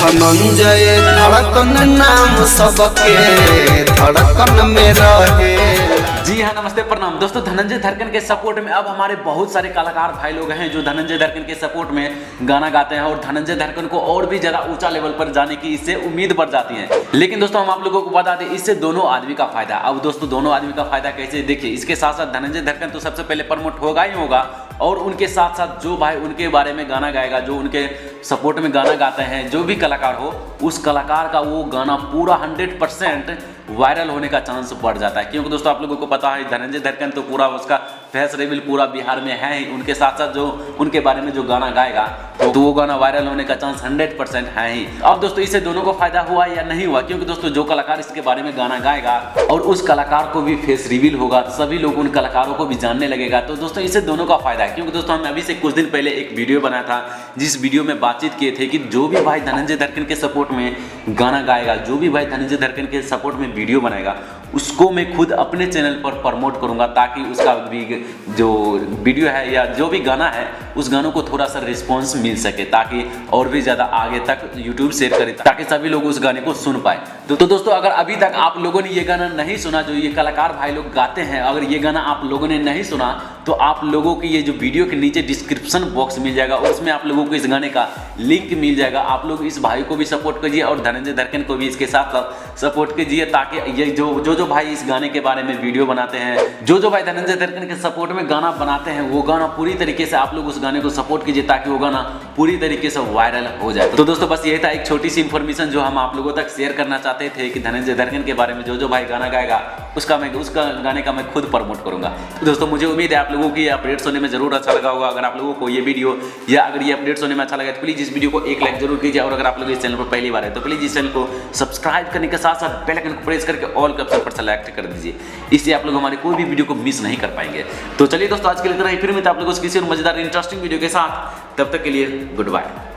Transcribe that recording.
धनंजय धड़कन नाम सबके धड़कन में रहे। जी हाँ, नमस्ते प्रणाम दोस्तों। धनंजय धड़कन के सपोर्ट में अब हमारे बहुत सारे कलाकार भाई लोग हैं जो धनंजय धड़कन के सपोर्ट में गाना गाते हैं और धनंजय धड़कन को और भी ज़्यादा ऊंचा लेवल पर जाने की इससे उम्मीद बढ़ जाती है। लेकिन दोस्तों हम आप लोगों को बता दें, इससे दोनों आदमी का फायदा। अब दोस्तों दोनों आदमी का फायदा कैसे, देखिए इसके साथ साथ धनंजय धड़कन तो सबसे पहले प्रमोट होगा ही होगा, और उनके साथ साथ जो भाई उनके बारे में गाना गाएगा, जो उनके सपोर्ट में गाना गाते हैं, जो भी कलाकार हो, उस कलाकार का वो गाना पूरा 100% वायरल होने का चांस बढ़ जाता है। क्योंकि दोस्तों आप लोगों को पता है धनंजय धड़कन तो पूरा उसका फेस रिवील पूरा बिहार में है ही, उनके साथ साथ जो उनके बारे में जो गाना गाएगा तो वो गाना वायरल होने का चांस 100% है ही। अब दोस्तों इससे दोनों को फायदा हुआ या नहीं हुआ, क्योंकि दोस्तों जो कलाकार इसके बारे में गाना गाएगा और उस कलाकार को भी फेस रिवील होगा, सभी लोग उन कलाकारों को भी जानने लगेगा, तो दोस्तों इससे दोनों का फायदा है। क्योंकि दोस्तों हम अभी से कुछ दिन पहले एक वीडियो बनाया था, जिस वीडियो में बातचीत किए थे कि जो भी भाई धनंजय धड़कन के सपोर्ट में गाना गाएगा, जो भी भाई धनंजय धड़कन के सपोर्ट में वीडियो बनाएगा, उसको मैं खुद अपने चैनल पर प्रमोट करूंगा, ताकि उसका भी जो वीडियो है या जो भी गाना है उस गानों को थोड़ा सा रिस्पॉन्स मिल सके, ताकि और भी ज़्यादा आगे तक यूट्यूब शेयर करे, ताकि सभी लोग उस गाने को सुन पाए। तो दोस्तों अगर अभी तक आप लोगों ने ये गाना नहीं सुना जो ये कलाकार भाई लोग गाते हैं, अगर ये गाना आप लोगों ने नहीं सुना तो आप लोगों की ये जो वीडियो के नीचे डिस्क्रिप्शन बॉक्स मिल जाएगा, उसमें आप लोगों को इस गाने का लिंक मिल जाएगा। आप लोग इस भाई को भी सपोर्ट कीजिए और धनंजय धड़कन को भी इसके साथ साथ सपोर्ट कीजिए, ताकि ये जो भाई इस गाने के बारे में वीडियो बनाते हैं, जो भाई धनंजय धड़कन के सपोर्ट में गाना बनाते हैं, वो गाना पूरी तरीके से आप लोग उस गाने को सपोर्ट कीजिए, ताकि वो गाना पूरी तरीके से वायरल हो जाए। तो दोस्तों बस यही था एक छोटी सी इंफॉर्मेशन जो हम आप लोगों तक शेयर करना चाहते थे कि धनंजय धड़कन के बारे में जो भाई गाना गाएगा उसका गाने का मैं खुद प्रमोट करूंगा। तो दोस्तों मुझे उम्मीद है आप लोगों की अपडेट्स होने में जरूर अच्छा लगा होगा। अगर आप लोगों को ये वीडियो या अगर ये अपडेट्स होने में अच्छा लगा तो प्लीज इस वीडियो को एक लाइक जरूर कीजिए, और अगर आप लोग इस चैनल पर पहली बार है तो प्लीज इस चैनल को सब्सक्राइब करने के साथ साथ बेल आइकन को प्रेस करके ऑल के ऑप्शन पर सेलेक्ट कर दीजिए, इससे आप लोग हमारे कोई भी वीडियो को मिस नहीं कर पाएंगे। तो चलिए दोस्तों आज के लिए इतना ही, फिर मिलते हैं आप लोगों को किसी और मजेदार इंटरेस्टिंग वीडियो के साथ, तब तक के लिए गुड बाय।